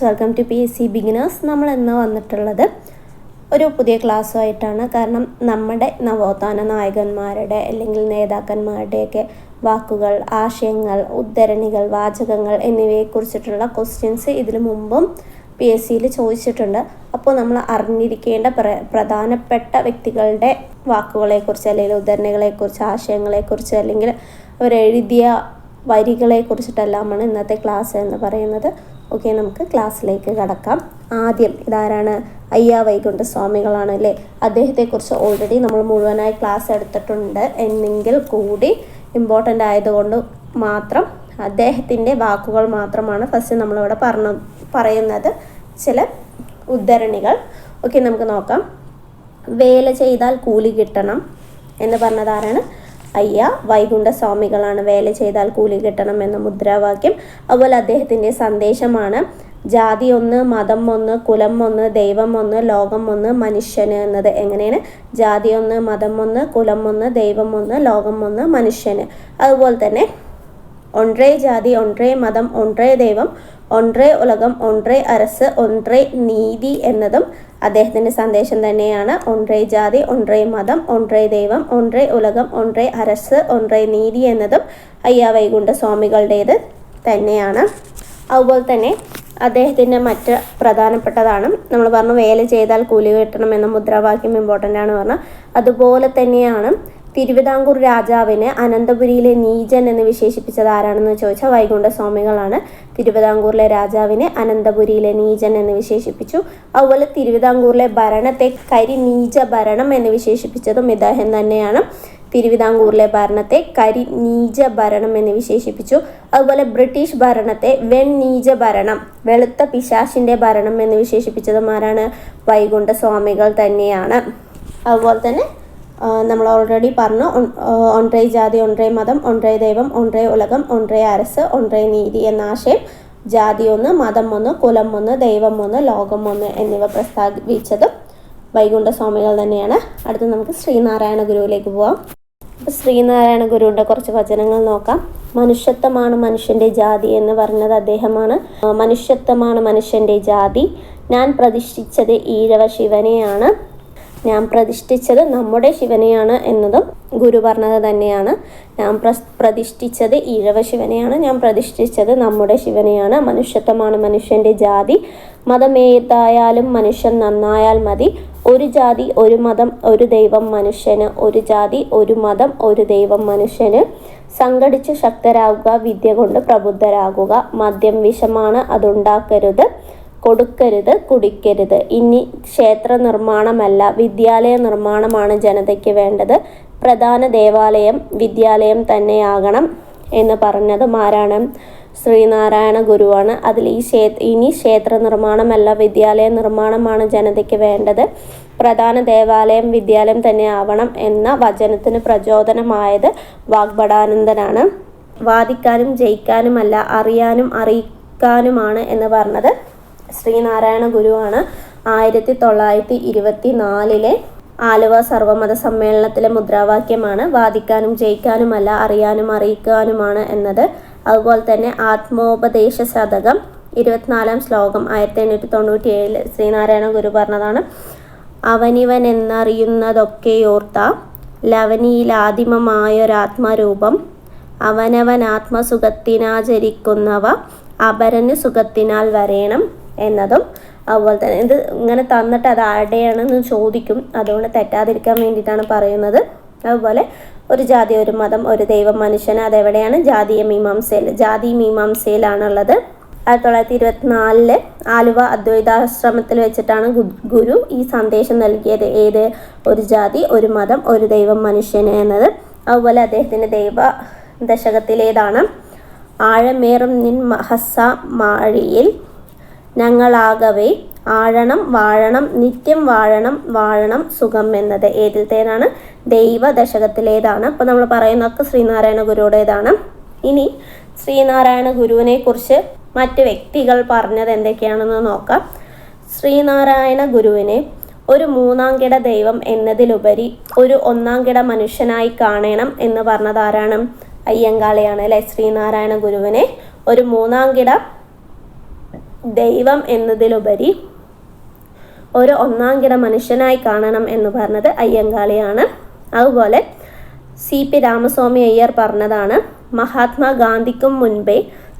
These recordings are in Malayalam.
Welcome to PSC beginners. നമ്മൾ ഇന്ന് വന്നിട്ടുള്ളത് ഒരു പുതിയ ക്ലാസ്സുമായിട്ടാണ്. കാരണം നമ്മുടെ നവോത്ഥാന നായകന്മാരുടെ അല്ലെങ്കിൽ നേതാക്കന്മാരുടെയൊക്കെ വാക്കുകൾ, ആശയങ്ങൾ, ഉദ്ധരണികൾ, വാചകങ്ങൾ എന്നിവയെക്കുറിച്ചിട്ടുള്ള ക്വസ്റ്റ്യൻസ് ഇതിനു മുമ്പും PSCയിൽ ചോദിച്ചിട്ടുണ്ട്. അപ്പോൾ നമ്മൾ അറിഞ്ഞിരിക്കേണ്ട പ്രധാനപ്പെട്ട വ്യക്തികളുടെ വാക്കുകളെക്കുറിച്ച് അല്ലെങ്കിൽ ഉദ്ധരണികളെക്കുറിച്ച്, ആശയങ്ങളെക്കുറിച്ച് അല്ലെങ്കിൽ അവരെഴുതിയ വരികളെ കുറിച്ചിട്ടെല്ലാമാണ് ഇന്നത്തെ ക്ലാസ് എന്ന് പറയുന്നത്. ഓക്കെ, നമുക്ക് ക്ലാസ്സിലേക്ക് കടക്കാം. ആദ്യം ഇതാരാണ്? അയ്യാ വൈകുണ്ഠ സ്വാമികളാണ് അല്ലേ. അദ്ദേഹത്തെക്കുറിച്ച് ഓൾറെഡി നമ്മൾ മുഴുവനായി ക്ലാസ് എടുത്തിട്ടുണ്ട്. എന്നെങ്കിൽ കൂടി ഇമ്പോർട്ടൻ്റ് ആയതുകൊണ്ട് മാത്രം അദ്ദേഹത്തിൻ്റെ വാക്കുകൾ മാത്രമാണ് ഫസ്റ്റ് നമ്മളിവിടെ പറയുന്നത്. ചില ഉദ്ധരണികൾ. ഓക്കെ, നമുക്ക് നോക്കാം. വേല ചെയ്താൽ കൂലി കിട്ടണം എന്ന് പറഞ്ഞതാരാണ്? അയ്യ വൈകുണ്ഠ സ്വാമികളാണ്. വേല ചെയ്താൽ കൂലി കിട്ടണം എന്ന മുദ്രാവാക്യം. അതുപോലെ അദ്ദേഹത്തിൻ്റെ സന്ദേശമാണ് ജാതി ഒന്ന്, മതം ഒന്ന്, കുലം ഒന്ന്, ദൈവം ഒന്ന്, ലോകം ഒന്ന്, മനുഷ്യന് എന്നത്. എങ്ങനെയാണ്? ജാതി ഒന്ന്, മതം ഒന്ന്, കുലം ഒന്ന്, ദൈവം ഒന്ന്, ലോകം ഒന്ന്, മനുഷ്യന്. അതുപോലെ തന്നെ ഒன்றേ ജാതി, ഒன்றേ മതം, ഒன்றേ ദൈവം, ഒன்றേ ഉലകം, ഒன்றേ അരസ്, ഒன்றേ നീതി എന്നതും അദ്ദേഹത്തിൻ്റെ സന്ദേശം തന്നെയാണ്. ഒன்றേ ജാതി, ഒன்றേ മതം, ഒன்றേ ദൈവം, ഒன்றേ ഉലകം, ഒன்றേ അരസ്, ഒன்றേ നീതി എന്നതും അയ്യാ വൈകുണ്ഠ സ്വാമികളുടേത് തന്നെയാണ്. അതുപോലെ തന്നെ അദ്ദേഹത്തിൻ്റെ മറ്റ് പ്രധാനപ്പെട്ടതാണ് നമ്മൾ പറഞ്ഞു, വേല ചെയ്താൽ കൂലി കിട്ടണം എന്ന മുദ്രാവാക്യം ഇമ്പോർട്ടൻ്റ് ആണ് പറഞ്ഞു. അതുപോലെ തന്നെയാണ് തിരുവിതാംകൂർ രാജാവിനെ അനന്തപുരിയിലെ നീചൻ എന്ന് വിശേഷിപ്പിച്ചത് ആരാണെന്ന് ചോദിച്ചാൽ വൈകുണ്ഠ സ്വാമികളാണ്. തിരുവിതാംകൂറിലെ രാജാവിനെ അനന്തപുരിയിലെ നീചൻ എന്ന് വിശേഷിപ്പിച്ചു. അതുപോലെ തിരുവിതാംകൂറിലെ ഭരണത്തെ കരിനീച ഭരണം എന്ന് വിശേഷിപ്പിച്ചതും ഇദ്ദേഹം തന്നെയാണ്. തിരുവിതാംകൂറിലെ ഭരണത്തെ കരിനീച ഭരണം എന്ന് വിശേഷിപ്പിച്ചു. അതുപോലെ ബ്രിട്ടീഷ് ഭരണത്തെ വെണ്ണീച ഭരണം, വെളുത്ത പിശാശിൻ്റെ ഭരണം എന്ന് വിശേഷിപ്പിച്ചതും ആരാണ്? വൈകുണ്ഠ സ്വാമികൾ തന്നെയാണ്. അതുപോലെ തന്നെ നമ്മൾ ഓൾറെഡി പറഞ്ഞു, ഒன்றേ ജാതി, ഒன்றേ മതം, ഒன்றേ ദൈവം, ഒன்றേ ഉലകം, ഒன்றേ അരസ്, ഒன்றേ നീതി എന്ന ആശയം ജാതി ഒന്ന്, മതം ഒന്ന്, കുലം ഒന്ന്, ദൈവം ഒന്ന്, ലോകം ഒന്ന് എന്നിവ പ്രസ്താവിച്ചതും വൈകുണ്ഠ സ്വാമികൾ തന്നെയാണ്. അടുത്ത് നമുക്ക് ശ്രീനാരായണ ഗുരുവിലേക്ക് പോവാം. അപ്പോൾ ശ്രീനാരായണ ഗുരുവിൻ്റെ കുറച്ച് വചനങ്ങൾ നോക്കാം. മനുഷ്യത്വമാണ് മനുഷ്യൻ്റെ ജാതി എന്ന് പറഞ്ഞത് അദ്ദേഹമാണ്. മനുഷ്യത്വമാണ് മനുഷ്യൻ്റെ ജാതി, ഞാൻ പ്രതിഷ്ഠിച്ചത് ഈഴവ ശിവനെയാണ്, ഞാൻ പ്രതിഷ്ഠിച്ചത് നമ്മുടെ ശിവനെയാണ് എന്നതും ഗുരു പറഞ്ഞത് തന്നെയാണ്. ഞാൻ പ്രതിഷ്ഠിച്ചത് ഈഴവ ശിവനെയാണ്, ഞാൻ പ്രതിഷ്ഠിച്ചത് നമ്മുടെ ശിവനെയാണ്. മനുഷ്യത്വമാണ് മനുഷ്യൻ്റെ ജാതി, മതമേതായാലും മനുഷ്യൻ നന്നായാൽ മതി. ഒരു ജാതി, ഒരു മതം, ഒരു ദൈവം മനുഷ്യന്. ഒരു ജാതി, ഒരു മതം, ഒരു ദൈവം മനുഷ്യന്. സംഘടിച്ച് ശക്തരാകുക, വിദ്യ കൊണ്ട് പ്രബുദ്ധരാകുക. മദ്യം വിഷമാണ്, അതുണ്ടാക്കരുത്. കൊടുക്കരുത്, കുടിക്കരുത്. ഇനി ക്ഷേത്ര നിർമ്മാണമല്ല, വിദ്യാലയ നിർമ്മാണമാണ് ജനതയ്ക്ക് വേണ്ടത്. പ്രധാന ദേവാലയം വിദ്യാലയം തന്നെയാകണം എന്ന് പറഞ്ഞതും ആരാണ്? ശ്രീനാരായണ ഗുരുവാണ്. അതിൽ ഇനി ക്ഷേത്ര നിർമ്മാണമല്ല, വിദ്യാലയ നിർമ്മാണമാണ് ജനതയ്ക്ക് വേണ്ടത്. പ്രധാന ദേവാലയം വിദ്യാലയം തന്നെ ആവണം എന്ന വചനത്തിന് പ്രചോദനമായത് വാഗ്ഭടാനന്ദനാണ്. വാദിക്കാനും ജയിക്കാനുമല്ല, അറിയാനും അറിയിക്കാനുമാണ് എന്ന് പറഞ്ഞത് ശ്രീനാരായണ ഗുരുവാണ്. 1924 ആലുവ സർവമത സമ്മേളനത്തിലെ മുദ്രാവാക്യമാണ് വാദിക്കാനും ജയിക്കാനുമല്ല, അറിയാനും അറിയിക്കാനുമാണ് എന്നത്. അതുപോലെ തന്നെ ആത്മോപദേശ ശതകം 24 ശ്ലോകം 1897 ശ്രീനാരായണ ഗുരു പറഞ്ഞതാണ്. അവനിവൻ എന്നറിയുന്നതൊക്കെയോർത്ത ലവനിയിലാദിമമായൊരാത്മരൂപം, അവനവൻ ആത്മസുഖത്തിനാചരിക്കുന്നവ അപരന് സുഖത്തിനാൽ വരേണം എന്നതും. അതുപോലെ തന്നെ ഇത് ഇങ്ങനെ തന്നിട്ട് അത് ആരുടെയാണെന്ന് ചോദിക്കും, അതുകൊണ്ട് തെറ്റാതിരിക്കാൻ വേണ്ടിയിട്ടാണ് പറയുന്നത്. അതുപോലെ ഒരു ജാതി, ഒരു മതം, ഒരു ദൈവം മനുഷ്യന്, അതെവിടെയാണ്? ജാതി മീമാംസയിലാണുള്ളത്. 1924 ആലുവ അദ്വൈതാശ്രമത്തിൽ വെച്ചിട്ടാണ് ഗുരു ഈ സന്ദേശം നൽകിയത്. ഏത്? ഒരു ജാതി, ഒരു മതം, ഒരു ദൈവം മനുഷ്യന് എന്നത്. അതുപോലെ അദ്ദേഹത്തിൻ്റെ ദൈവ ദശകത്തിലേതാണ്? ആഴമേറും നിൻ മഹസ മാഴിയിൽ ഞങ്ങളാകവേ ആഴണം വാഴണം, നിത്യം വാഴണം വാഴണം സുഖം എന്നത്. ഏതിലത്തേതാണ്? ദൈവ ദശകത്തിലേതാണ്. അപ്പോൾ നമ്മൾ പറയുന്നതൊക്കെ ശ്രീനാരായണ ഗുരുവുടേതാണ്. ഇനി ശ്രീനാരായണ ഗുരുവിനെ കുറിച്ച് മറ്റ് വ്യക്തികൾ പറഞ്ഞത് എന്തൊക്കെയാണെന്ന് നോക്കാം. ശ്രീനാരായണ ഗുരുവിനെ ഒരു മൂന്നാംകിട ദൈവം എന്നതിലുപരി ഒരു ഒന്നാംകിട മനുഷ്യനായി കാണണം എന്ന് പറഞ്ഞത് ആരാണ്? അയ്യങ്കാളിയാണ് അല്ലെ. ശ്രീനാരായണ ഗുരുവിനെ ഒരു മൂന്നാംകിട ദൈവം എന്നതിലുപരി ഒരു ഒന്നാംകിട മനുഷ്യനായി കാണണം എന്ന് പറഞ്ഞത് അയ്യങ്കാളിയാണ്. അതുപോലെ CP രാമസ്വാമി അയ്യർ പറഞ്ഞതാണ്, മഹാത്മാഗാന്ധിക്കും മുൻപേ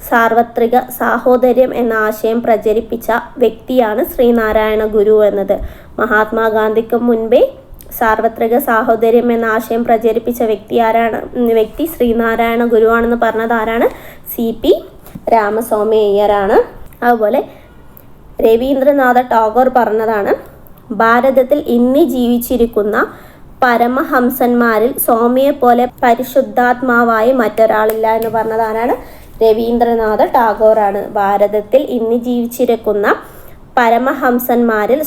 സാർവത്രിക സാഹോദര്യം എന്ന ആശയം പ്രചരിപ്പിച്ച വ്യക്തിയാണ് ശ്രീനാരായണ ഗുരു എന്നത്. മഹാത്മാഗാന്ധിക്കും മുൻപേ സാർവത്രിക സാഹോദര്യം എന്ന ആശയം പ്രചരിപ്പിച്ച വ്യക്തി ശ്രീനാരായണ ഗുരുവാണെന്ന് പറഞ്ഞത് ആരാണ്? CP രാമസ്വാമി അയ്യരാണ്. അതുപോലെ രവീന്ദ്രനാഥ ടാഗോർ പറഞ്ഞതാണ്, ഭാരതത്തിൽ ഇന്ന് ജീവിച്ചിരിക്കുന്ന പരമഹംസന്മാരിൽ സ്വാമിയെ പോലെ പരിശുദ്ധാത്മാവായി മറ്റൊരാളില്ല എന്ന് പറഞ്ഞത് ആരാണ്? രവീന്ദ്രനാഥ ടാഗോറാണ്. ഭാരതത്തിൽ ഇന്ന് ജീവിച്ചിരിക്കുന്ന പരമഹംസന്മാരിൽ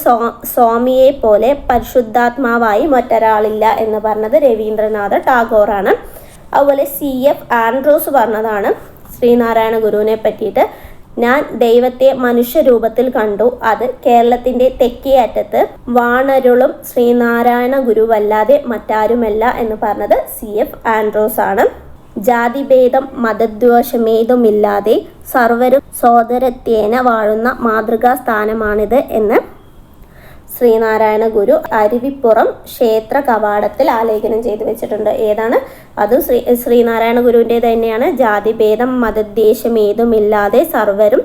സ്വാമിയെ പോലെ പരിശുദ്ധാത്മാവായി മറ്റൊരാളില്ല എന്ന് പറഞ്ഞത് രവീന്ദ്രനാഥ ടാഗോറാണ്. അതുപോലെ CF ആൻഡ്രൂസ് പറഞ്ഞതാണ് ശ്രീനാരായണ ഗുരുവിനെ പറ്റിയിട്ട്, ഞാൻ ദൈവത്തെ മനുഷ്യരൂപത്തിൽ കണ്ടു. അത് കേരളത്തിൻ്റെ തെക്കേ അറ്റത്ത് വാണരുളും ശ്രീനാരായണ ഗുരുവല്ലാതെ മറ്റാരുമല്ല എന്ന് പറഞ്ഞത് CF ആൻഡ്രൂസ് ആണ്. ജാതിഭേദം മതദ്വേഷമേതുമില്ലാതെ സർവരും സോദരത്വേന വാഴുന്ന മാതൃകാ സ്ഥാനമാണിത് എന്ന് ശ്രീനാരായണ ഗുരു അരുവിപ്പുറം ക്ഷേത്ര കവാടത്തിൽ ആലേഖനം ചെയ്തു വെച്ചിട്ടുണ്ട്. ഏതാണ് അത്? ശ്രീനാരായണ ഗുരുവിൻ്റെ തന്നെയാണ്. ജാതിഭേദം മതദ്വേഷമേതുമില്ലാതെ സർവരും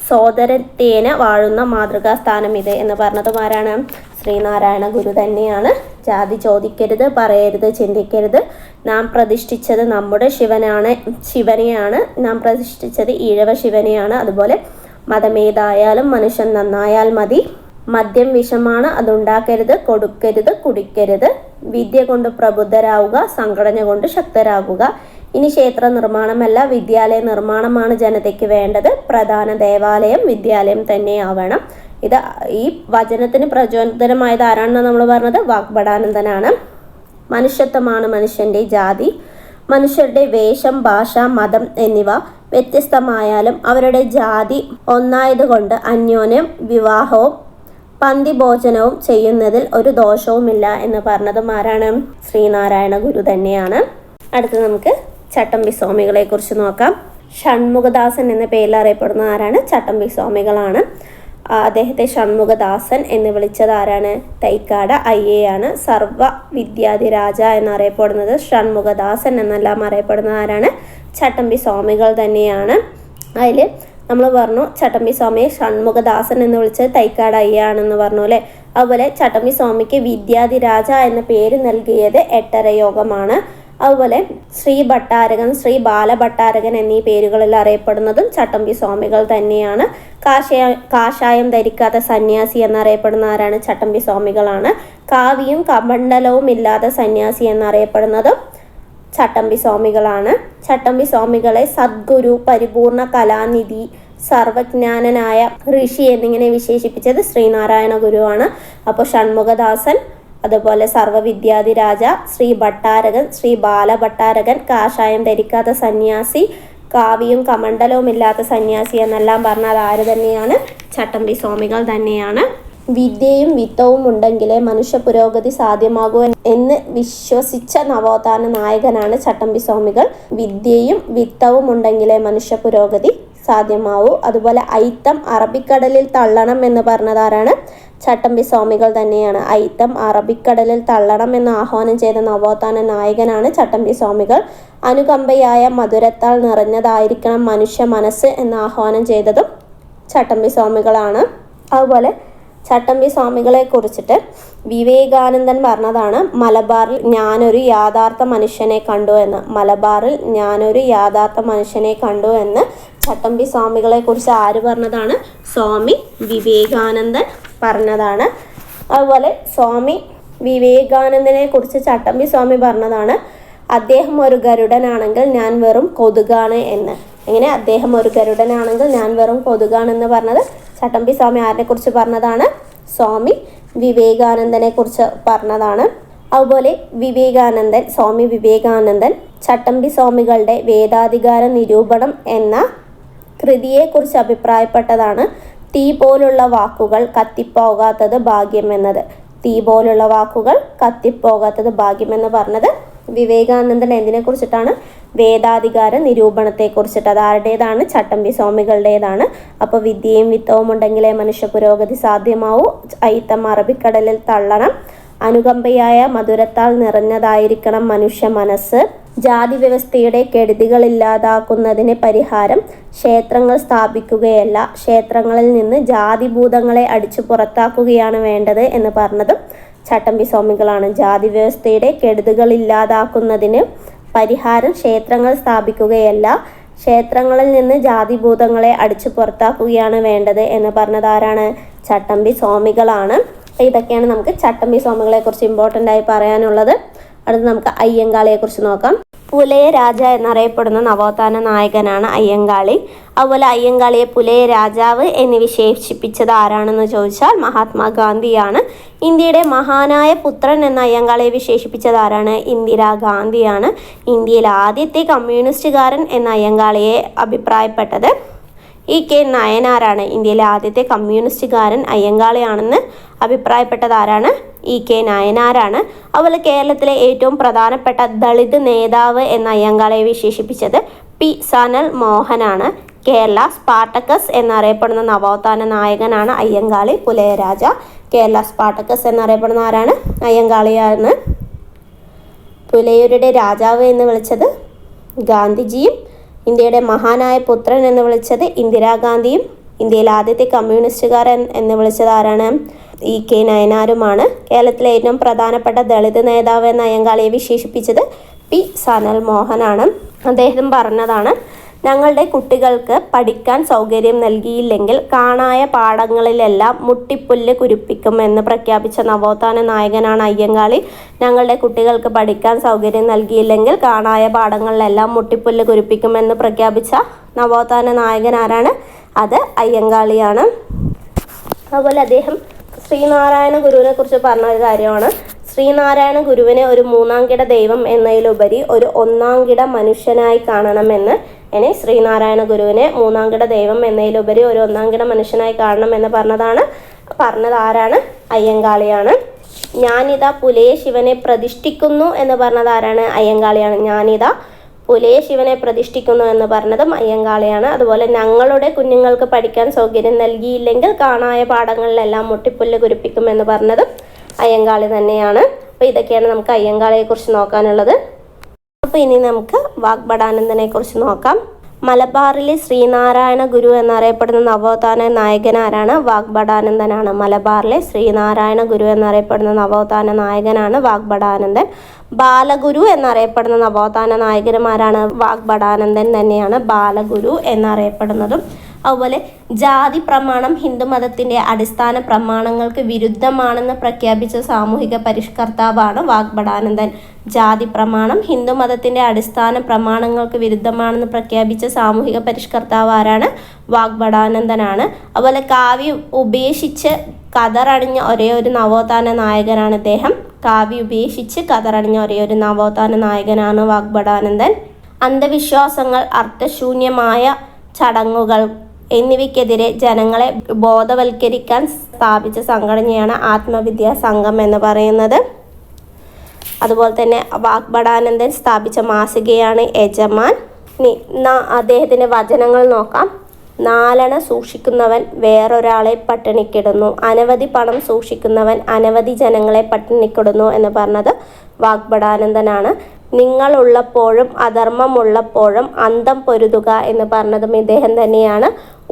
സോദരത്വേന വാഴുന്ന മാതൃകാ സ്ഥാനം ഇത് എന്ന് പറഞ്ഞതും ആരാണ്? ശ്രീനാരായണ ഗുരു തന്നെയാണ്. ജാതി ചോദിക്കരുത്, പറയരുത്, ചിന്തിക്കരുത്. നാം പ്രതിഷ്ഠിച്ചത് നമ്മുടെ ശിവനെയാണ്. നാം പ്രതിഷ്ഠിച്ചത് ഈഴവ ശിവനെയാണ്. അതുപോലെ മതമേതായാലും മനുഷ്യൻ നന്നായാൽ മതി. മദ്യം വിഷമാണ്, അതുണ്ടാക്കരുത്, കൊടുക്കരുത്, കുടിക്കരുത്. വിദ്യ കൊണ്ട് പ്രബുദ്ധരാവുക, സംഘടന കൊണ്ട് ശക്തരാകുക. ഇനി ക്ഷേത്ര നിർമ്മാണമല്ല, വിദ്യാലയ നിർമ്മാണമാണ് ജനതയ്ക്ക് വേണ്ടത്. പ്രധാന ദേവാലയം വിദ്യാലയം തന്നെയാവണം. ഈ വചനത്തിന് പ്രചോദനമായത് ആരാണെന്ന് നമ്മൾ പറഞ്ഞത്? വാഗ്ഭടാനന്ദനാണ്. മനുഷ്യത്വമാണ് മനുഷ്യൻ്റെ ജാതി. മനുഷ്യരുടെ വേഷം, ഭാഷ, മതം എന്നിവ വ്യത്യസ്തമായാലും അവരുടെ ജാതി ഒന്നായതുകൊണ്ട് അന്യോന്യം വിവാഹവും പന്തിഭോജനവും ചെയ്യുന്നതിൽ ഒരു ദോഷവുമില്ല എന്ന് പറഞ്ഞതും ആരാണ്? ശ്രീനാരായണ ഗുരു തന്നെയാണ്. അടുത്ത് നമുക്ക് ചട്ടമ്പി സ്വാമികളെ കുറിച്ച് നോക്കാം. ഷൺമുഖദാസൻ എന്ന പേരിൽ അറിയപ്പെടുന്ന ആരാണ്? ചട്ടമ്പി സ്വാമികളാണ്. അദ്ദേഹത്തെ ഷൺമുഖദാസൻ എന്ന് വിളിച്ചത് ആരാണ്? തൈക്കാട് അയ്യയാണ്. സർവ വിദ്യാധിരാജ എന്നറിയപ്പെടുന്നത് ഷൺമുഖദാസൻ എന്നെല്ലാം അറിയപ്പെടുന്നത് ആരാണ്? ചട്ടമ്പി സ്വാമികൾ തന്നെയാണ്. അതിൽ നമ്മൾ പറഞ്ഞു ചട്ടമ്പി സ്വാമിയെ ഷൺമുഖദാസൻ എന്ന് വിളിച്ചത് തൈക്കാട് അയ്യാണെന്ന് പറഞ്ഞു അല്ലേ. അതുപോലെ ചട്ടമ്പി സ്വാമിക്ക് വിദ്യാധിരാജ എന്ന പേര് നൽകിയത് എട്ടര യോഗമാണ്. അതുപോലെ ശ്രീ ഭട്ടാരകൻ, ശ്രീ ബാലഭട്ടാരകൻ എന്നീ പേരുകളിൽ അറിയപ്പെടുന്നതും ചട്ടമ്പി സ്വാമികൾ തന്നെയാണ്. കാഷായം ധരിക്കാത്ത സന്യാസി എന്നറിയപ്പെടുന്ന ആരാണ്? ചട്ടമ്പി സ്വാമികളാണ്. കാവിയും കമണ്ഡലവും ഇല്ലാത്ത സന്യാസി എന്നറിയപ്പെടുന്നതും ചട്ടമ്പി സ്വാമികളാണ്. ചട്ടമ്പി സ്വാമികളെ സദ്ഗുരു, പരിപൂർണ കലാനിധി, സർവജ്ഞാനനായ ഋഷി എന്നിങ്ങനെ വിശേഷിപ്പിച്ചത് ശ്രീനാരായണ ഗുരുവാണ്. അപ്പോൾ ഷൺമുഖദാസൻ, അതുപോലെ സർവവിദ്യാധിരാജ, ശ്രീ ഭട്ടാരകൻ, ശ്രീ ബാലഭട്ടാരകൻ, കാഷായം ധരിക്കാത്ത സന്യാസി, കാവിയും കമണ്ഡലവും ഇല്ലാത്ത സന്യാസി എന്നെല്ലാം പറഞ്ഞാൽ ആര് തന്നെയാണ്? ചട്ടമ്പി സ്വാമികൾ തന്നെയാണ്. വിദ്യയും വിത്തവും ഉണ്ടെങ്കിലേ മനുഷ്യ പുരോഗതി സാധ്യമാകൂ എന്ന് വിശ്വസിച്ച നവോത്ഥാന നായകനാണ് ചട്ടമ്പി സ്വാമികൾ. വിദ്യയും വിത്തവും ഉണ്ടെങ്കിലേ മനുഷ്യ പുരോഗതി സാധ്യമാവൂ. അതുപോലെ അയിത്തം അറബിക്കടലിൽ തള്ളണം എന്ന് പറഞ്ഞതാരാണ്? ചട്ടമ്പി സ്വാമികൾ തന്നെയാണ്. അയിത്തം അറബിക്കടലിൽ തള്ളണം എന്ന് ആഹ്വാനം ചെയ്ത നവോത്ഥാന നായകനാണ് ചട്ടമ്പി സ്വാമികൾ. അനുകമ്പയായ മധുരത്താൽ നിറഞ്ഞതായിരിക്കണം മനുഷ്യ മനസ്സ് എന്ന് ആഹ്വാനം ചെയ്തതും ചട്ടമ്പി സ്വാമികളാണ്. അതുപോലെ ചട്ടമ്പി സ്വാമികളെ കുറിച്ചിട്ട് വിവേകാനന്ദൻ പറഞ്ഞതാണ്, മലബാറിൽ ഞാനൊരു യാഥാർത്ഥ മനുഷ്യനെ കണ്ടു എന്ന്. മലബാറിൽ ഞാനൊരു യാഥാർത്ഥ മനുഷ്യനെ കണ്ടു എന്ന് ചട്ടമ്പി സ്വാമികളെ കുറിച്ച് ആര് പറഞ്ഞതാണ്? സ്വാമി വിവേകാനന്ദൻ പറഞ്ഞതാണ്. അതുപോലെ സ്വാമി വിവേകാനന്ദനെ കുറിച്ച് ചട്ടമ്പി സ്വാമി പറഞ്ഞതാണ്, അദ്ദേഹം ഒരു ഗരുഡനാണെങ്കിൽ ഞാൻ വെറും കൊതുകാണ് എന്ന്. എങ്ങനെ? അദ്ദേഹം ഒരു ഗരുഡനാണെങ്കിൽ ഞാൻ വെറും കൊതുകാണെന്ന് പറഞ്ഞത് ചട്ടമ്പി സ്വാമി ആരെ കുറിച്ച് പറഞ്ഞതാണ്? സ്വാമി വിവേകാനന്ദനെ കുറിച്ച് പറഞ്ഞതാണ്. അതുപോലെ സ്വാമി വിവേകാനന്ദൻ ചട്ടമ്പി സ്വാമികളുടെ വേദാധികാര നിരൂപണം എന്ന കൃതിയെക്കുറിച്ച് അഭിപ്രായപ്പെട്ടതാണ്, തീ പോലുള്ള വാക്കുകൾ കത്തിപ്പോകാത്തത് ഭാഗ്യം എന്നത്. തീ പോലുള്ള വാക്കുകൾ കത്തിപ്പോകാത്തത് ഭാഗ്യമെന്ന് പറഞ്ഞത് വിവേകാനന്ദൻ എന്തിനെ കുറിച്ചിട്ടാണ്? വേദാധികാര നിരൂപണത്തെക്കുറിച്ചിട്ട്. അത് ആരുടേതാണ്? ചട്ടമ്പി സ്വാമികളുടേതാണ്. അപ്പോൾ വിദ്യയും വിത്തവും ഉണ്ടെങ്കിലേ മനുഷ്യ പുരോഗതി സാധ്യമാവൂ. അയിത്തം അറബിക്കടലിൽ തള്ളണം. അനുകമ്പയായ മധുരത്താൽ നിറഞ്ഞതായിരിക്കണം മനുഷ്യ മനസ്സ്. ജാതി വ്യവസ്ഥയുടെ കെടുതികളില്ലാതാക്കുന്നതിന് പരിഹാരം ക്ഷേത്രങ്ങൾ സ്ഥാപിക്കുകയല്ല, ക്ഷേത്രങ്ങളിൽ നിന്ന് ജാതിഭൂതങ്ങളെ അടിച്ചു പുറത്താക്കുകയാണ് വേണ്ടത് എന്ന് പറഞ്ഞതും ചട്ടമ്പി സ്വാമികളാണ്. ജാതി വ്യവസ്ഥയുടെ കെടുതികളില്ലാതാക്കുന്നതിന് പരിഹാരം ക്ഷേത്രങ്ങൾ സ്ഥാപിക്കുകയല്ല, ക്ഷേത്രങ്ങളിൽ നിന്ന് ജാതിഭൂതങ്ങളെ അടിച്ചു പുറത്താക്കുകയാണ് വേണ്ടത് എന്ന് പറഞ്ഞത് ആരാണ്? ചട്ടമ്പി സ്വാമികളാണ്. ഇതൊക്കെയാണ് നമുക്ക് ചട്ടമ്പി സ്വാമികളെ കുറിച്ച് ഇമ്പോർട്ടൻ്റ് ആയി പറയാനുള്ളത്. അടുത്ത് നമുക്ക് അയ്യങ്കാളിയെ കുറിച്ച് നോക്കാം. പുലയ രാജ എന്നറിയപ്പെടുന്ന നവോത്ഥാന നായകനാണ് അയ്യങ്കാളി. അതുപോലെ അയ്യങ്കാളിയെ പുലയ രാജാവ് എന്ന് വിശേഷിപ്പിച്ചത് ആരാണെന്ന് ചോദിച്ചാൽ മഹാത്മാഗാന്ധിയാണ്. ഇന്ത്യയുടെ മഹാനായ പുത്രൻ എന്ന അയ്യങ്കാളിയെ വിശേഷിപ്പിച്ചത് ആരാണ്? ഇന്ദിരാഗാന്ധിയാണ്. ഇന്ത്യയിൽ ആദ്യത്തെ കമ്മ്യൂണിസ്റ്റുകാരൻ എന്ന അയ്യങ്കാളിയെ അഭിപ്രായപ്പെട്ടത് E.K. നയനാരാണ്. ഇന്ത്യയിലെ ആദ്യത്തെ കമ്മ്യൂണിസ്റ്റുകാരൻ അയ്യങ്കാളിയാണെന്ന് അഭിപ്രായപ്പെട്ടത് ആരാണ്? E.K. നയനാരാണ്. അതുപോലെ കേരളത്തിലെ ഏറ്റവും പ്രധാനപ്പെട്ട ദളിത് നേതാവ് എന്ന അയ്യങ്കാളിയെ വിശേഷിപ്പിച്ചത് P. സനൽ മോഹനാണ്. കേരള സ്പാർട്ടക്കസ് എന്നറിയപ്പെടുന്ന നവോത്ഥാന നായകനാണ് അയ്യങ്കാളി. പുലയരാജ കേരള സ്പാർട്ടക്കസ് എന്നറിയപ്പെടുന്ന ആരാണ്? അയ്യങ്കാളിയാണ്. പുലയരുടെ രാജാവ് എന്ന് വിളിച്ചത് ഗാന്ധിജിയും ഇന്ത്യയുടെ മഹാനായ പുത്രൻ എന്ന് വിളിച്ചത് ഇന്ദിരാഗാന്ധിയും ഇന്ത്യയിലെ ആദ്യത്തെ കമ്മ്യൂണിസ്റ്റുകാരൻ എന്ന് വിളിച്ചത് ആരാണ്? E.K. നയനാരുമാണ്. കേരളത്തിലെ ഏറ്റവും പ്രധാനപ്പെട്ട ദളിത് നേതാവ് എന്ന അയ്യങ്കാളിയെ വിശേഷിപ്പിച്ചത് P. സനൽ മോഹനാണ്. അദ്ദേഹം പറഞ്ഞതാണ്, ഞങ്ങളുടെ കുട്ടികൾക്ക് പഠിക്കാൻ സൗകര്യം നൽകിയില്ലെങ്കിൽ കാണായ പാഠങ്ങളിലെല്ലാം മുട്ടിപ്പുല്ല് കുരിപ്പിക്കുമെന്ന് പ്രഖ്യാപിച്ച നവോത്ഥാന നായകനാണ് അയ്യങ്കാളി. ഞങ്ങളുടെ കുട്ടികൾക്ക് പഠിക്കാൻ സൗകര്യം നൽകിയില്ലെങ്കിൽ കാണായ പാഠങ്ങളിലെല്ലാം മുട്ടിപ്പുല്ല് കുരിപ്പിക്കുമെന്ന് പ്രഖ്യാപിച്ച നവോത്ഥാന നായകൻ ആരാണ്? അത് അയ്യങ്കാളിയാണ്. അതുപോലെ അദ്ദേഹം ശ്രീനാരായണ ഗുരുവിനെ കുറിച്ച് പറഞ്ഞ ഒരു കാര്യമാണ്, ശ്രീനാരായണ ഗുരുവിനെ ഒരു മൂന്നാംകിട ദൈവം എന്നതിലുപരി ഒരു ഒന്നാംകിട മനുഷ്യനായി കാണണമെന്ന്. ഇനി ശ്രീനാരായണ ഗുരുവിനെ മൂന്നാംകിട ദൈവം എന്നതിലുപരി ഒരു ഒന്നാംകിട മനുഷ്യനായി കാണണം എന്ന് പറഞ്ഞത് ആരാണ്? അയ്യങ്കാളിയാണ്. ഞാനിതാ പുലയ ശിവനെ പ്രതിഷ്ഠിക്കുന്നു എന്ന് പറഞ്ഞത് ആരാണ്? അയ്യങ്കാളിയാണ്. ഞാനിതാ പുലയ ശിവനെ പ്രതിഷ്ഠിക്കുന്നു എന്ന് പറഞ്ഞതും അയ്യങ്കാളിയാണ്. അതുപോലെ ഞങ്ങളുടെ കുഞ്ഞുങ്ങൾക്ക് പഠിക്കാൻ സൗകര്യം നൽകിയില്ലെങ്കിൽ കാണായ പാഠങ്ങളിലെല്ലാം മുട്ടിപ്പുല്ല് കുരിപ്പിക്കുമെന്ന് പറഞ്ഞതും അയ്യങ്കാളി തന്നെയാണ്. അപ്പോൾ ഇതൊക്കെയാണ് നമുക്ക് അയ്യങ്കാളിയെ കുറിച്ച് നോക്കാനുള്ളത്. അപ്പോൾ ഇനി നമുക്ക് വാഗ്ഭടാനന്ദനെ കുറിച്ച് നോക്കാം. മലബാറിലെ ശ്രീനാരായണ ഗുരു എന്നറിയപ്പെടുന്ന നവോത്ഥാന നായകൻ ആരാണ്? വാഗ്ഭടാനന്ദനാണ്. മലബാറിലെ ശ്രീനാരായണ ഗുരു എന്നറിയപ്പെടുന്ന നവോത്ഥാന നായകനാണ് വാഗ്ഭടാനന്ദൻ. ബാലഗുരു എന്നറിയപ്പെടുന്ന നവോത്ഥാന നായകന്മാരാണ്? വാഗ്ഭടാനന്ദൻ തന്നെയാണ് ബാലഗുരു എന്നറിയപ്പെടുന്നതും. അതുപോലെ ജാതി പ്രമാണം ഹിന്ദുമതത്തിൻ്റെ അടിസ്ഥാന പ്രമാണങ്ങൾക്ക് വിരുദ്ധമാണെന്ന് പ്രഖ്യാപിച്ച സാമൂഹിക പരിഷ്കർത്താവാണ് വാഗ്ഭടാനന്ദൻ. ജാതി പ്രമാണം ഹിന്ദുമതത്തിൻ്റെ അടിസ്ഥാന പ്രമാണങ്ങൾക്ക് വിരുദ്ധമാണെന്ന് പ്രഖ്യാപിച്ച സാമൂഹിക പരിഷ്കർത്താവ് ആരാണ്? വാഗ്ഭടാനന്ദനാണ്. അതുപോലെ കാവ്യ ഉപേക്ഷിച്ച് കതറണിഞ്ഞ ഒരേ ഒരു നവോത്ഥാന നായകനാണ് ഇദ്ദേഹം. കാവ്യ ഉപേക്ഷിച്ച് കതറണിഞ്ഞ ഒരേ ഒരു നവോത്ഥാന നായകനാണ് വാഗ്ഭടാനന്ദൻ. അന്ധവിശ്വാസങ്ങൾ, അർത്ഥശൂന്യമായ ചടങ്ങുകൾ എന്നിവയ്ക്കെതിരെ ജനങ്ങളെ ബോധവൽക്കരിക്കാൻ സ്ഥാപിച്ച സംഘടനയാണ് ആത്മവിദ്യാ സംഘം എന്ന് പറയുന്നത്. അതുപോലെ തന്നെ വാഗ്ഭടാനന്ദൻ സ്ഥാപിച്ച മാസികയാണ് യജമാൻ. ഇനി അദ്ദേഹത്തിൻ്റെ വചനങ്ങൾ നോക്കാം. നാലണ സൂക്ഷിക്കുന്നവൻ വേറൊരാളെ പട്ടിണിക്കിടുന്നു, അനവധി പണം സൂക്ഷിക്കുന്നവൻ അനവധി ജനങ്ങളെ പട്ടിണിക്കിടുന്നു എന്ന് പറഞ്ഞത് വാഗ്ഭടാനന്ദനാണ്. നിങ്ങളുള്ളപ്പോഴും അധർമ്മമുള്ളപ്പോഴും അന്തം പൊരുതുക എന്ന് പറഞ്ഞതും ഇദ്ദേഹം തന്നെയാണ്.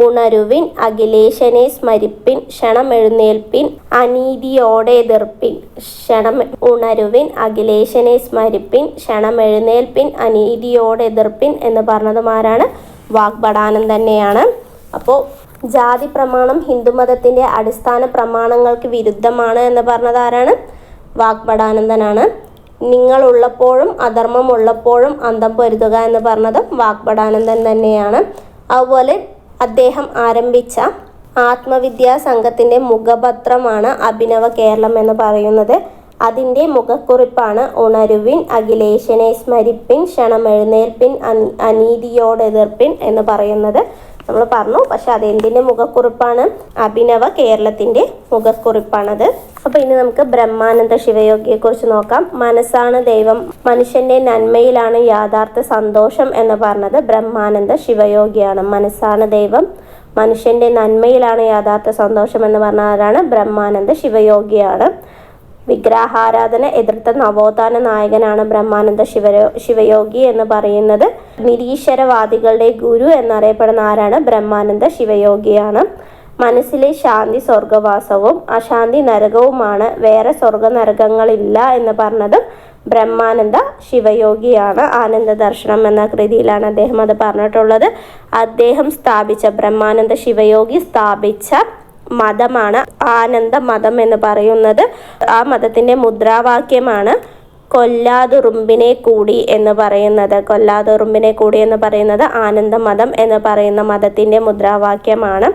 ഉണരുവിൻ, അഖിലേശനെ സ്മരിപ്പിൻ, ക്ഷണമെഴുന്നേൽപ്പിൻ, അനീതിയോടെ എതിർപ്പിൻ. ഉണരുവിൻ, അഖിലേശനെ സ്മരിപ്പിൻ, ക്ഷണമെഴുന്നേൽപ്പിൻ, അനീതിയോടെ എതിർപ്പിൻ എന്ന് പറഞ്ഞതും ആരാണ്? വാഗ്ഭടാനന്ദൻ തന്നെയാണ്. അപ്പോൾ ജാതി പ്രമാണം ഹിന്ദുമതത്തിൻ്റെ അടിസ്ഥാന പ്രമാണങ്ങൾക്ക് വിരുദ്ധമാണ് എന്ന് പറഞ്ഞത് ആരാണ്? വാഗ്ഭടാനന്ദനാണ്. നിങ്ങളുള്ളപ്പോഴും അധർമ്മമുള്ളപ്പോഴും അന്തം പൊരുതുക എന്ന് പറഞ്ഞതും വാഗ്ഭടാനന്ദൻ തന്നെയാണ്. അതുപോലെ അദ്ദേഹം ആരംഭിച്ച ആത്മവിദ്യാ സംഘത്തിൻ്റെ മുഖപത്രമാണ് അഭിനവ കേരളം എന്ന് പറയുന്നത്. അതിൻ്റെ മുഖക്കുറിപ്പാണ് ഉണരുവിൻ, അഖിലേശനെ സ്മരിപ്പിൻ, ക്ഷണമെഴുന്നേൽപ്പിൻ, അനീതിയോടെതിർപ്പിൻ എന്ന് പറയുന്നത്. നമ്മൾ പറഞ്ഞു. പക്ഷെ അതെന്തിൻ്റെ മുഖക്കുറിപ്പാണ്? അഭിനവ കേരളത്തിൻ്റെ മുഖക്കുറിപ്പാണത്. അപ്പോൾ ഇനി നമുക്ക് ബ്രഹ്മാനന്ദ ശിവയോഗിയെക്കുറിച്ച് നോക്കാം. മനസ്സാണ് ദൈവം, മനുഷ്യൻ്റെ നന്മയിലാണ് യഥാർത്ഥ സന്തോഷം എന്ന് പറഞ്ഞത് ബ്രഹ്മാനന്ദ ശിവയോഗിയാണ്. മനസ്സാണ് ദൈവം, മനുഷ്യൻ്റെ നന്മയിലാണ് യഥാർത്ഥ സന്തോഷം എന്ന് പറഞ്ഞ ആരാണ്? ബ്രഹ്മാനന്ദ ശിവയോഗിയാണ്. വിഗ്രഹാരാധന എതിർത്ത നവോത്ഥാന നായകനാണ് ബ്രഹ്മാനന്ദ ശിവയോഗി എന്ന് പറയുന്നത്. നിരീശ്വരവാദികളുടെ ഗുരു എന്നറിയപ്പെടുന്ന ആരാണ്? ബ്രഹ്മാനന്ദ ശിവയോഗിയാണ്. മനസ്സിലെ ശാന്തി സ്വർഗവാസവും അശാന്തി നരകവുമാണ്, വേറെ സ്വർഗ നരകങ്ങളില്ല എന്ന് പറഞ്ഞത് ബ്രഹ്മാനന്ദ ശിവയോഗിയാണ്. ആനന്ദ ദർശനം എന്ന കൃതിയിലാണ് അദ്ദേഹം അത് പറഞ്ഞിട്ടുള്ളത്. അദ്ദേഹം സ്ഥാപിച്ച, ബ്രഹ്മാനന്ദ ശിവയോഗി സ്ഥാപിച്ച മതമാണ് ആനന്ദ മതം എന്ന് പറയുന്നത്. ആ മതത്തിൻ്റെ മുദ്രാവാക്യമാണ് കൊല്ലാതുറുമ്പിനെ കൂടി എന്ന് പറയുന്നത്. കൊല്ലാതുറുമ്പിനെ കൂടി എന്ന് പറയുന്നത് ആനന്ദ മതം എന്ന് പറയുന്ന മതത്തിൻ്റെ മുദ്രാവാക്യമാണ്.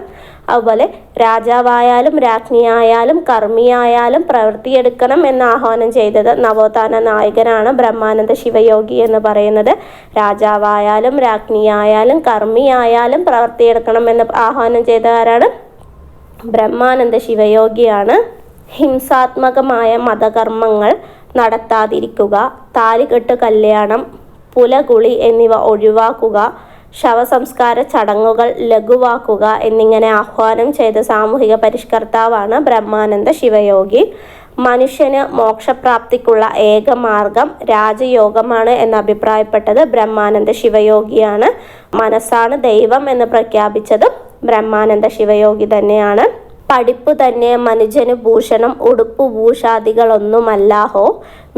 അതുപോലെ രാജാവായാലും രാജ്ഞിയായാലും കർമ്മിയായാലും പ്രവൃത്തിയെടുക്കണം എന്ന് ആഹ്വാനം ചെയ്തത് നവോത്ഥാന നായകനാണ് ബ്രഹ്മാനന്ദ ശിവയോഗി എന്ന് പറയുന്നത്. രാജാവായാലും രാജ്ഞിയായാലും കർമ്മിയായാലും പ്രവൃത്തിയെടുക്കണം എന്ന് ആഹ്വാനം ചെയ്ത ആരാണ്? ബ്രഹ്മാനന്ദ ശിവയോഗിയാണ്. ഹിംസാത്മകമായ മതകർമ്മങ്ങൾ നടത്താതിരിക്കുക, താലികെട്ട്, കല്യാണം, പുലകുളി എന്നിവ ഒഴിവാക്കുക, ശവസംസ്കാര ചടങ്ങുകൾ ലഘുവാക്കുക എന്നിങ്ങനെ ആഹ്വാനം ചെയ്ത സാമൂഹിക പരിഷ്കർത്താവാണ് ബ്രഹ്മാനന്ദ ശിവയോഗി. മനുഷ്യന് മോക്ഷപ്രാപ്തിക്കുള്ള ഏക മാർഗം രാജയോഗമാണ് എന്ന് അഭിപ്രായപ്പെട്ടത് ബ്രഹ്മാനന്ദ ശിവയോഗിയാണ്. മനസ്സാണ് ദൈവം എന്ന് പ്രഖ്യാപിച്ചതും ബ്രഹ്മാനന്ദ ശിവയോഗി തന്നെയാണ്. പഠിപ്പ് തന്നെ മനുജന് ഭൂഷണം, ഉടുപ്പു ഭൂഷാദികളൊന്നുമല്ലാഹോ,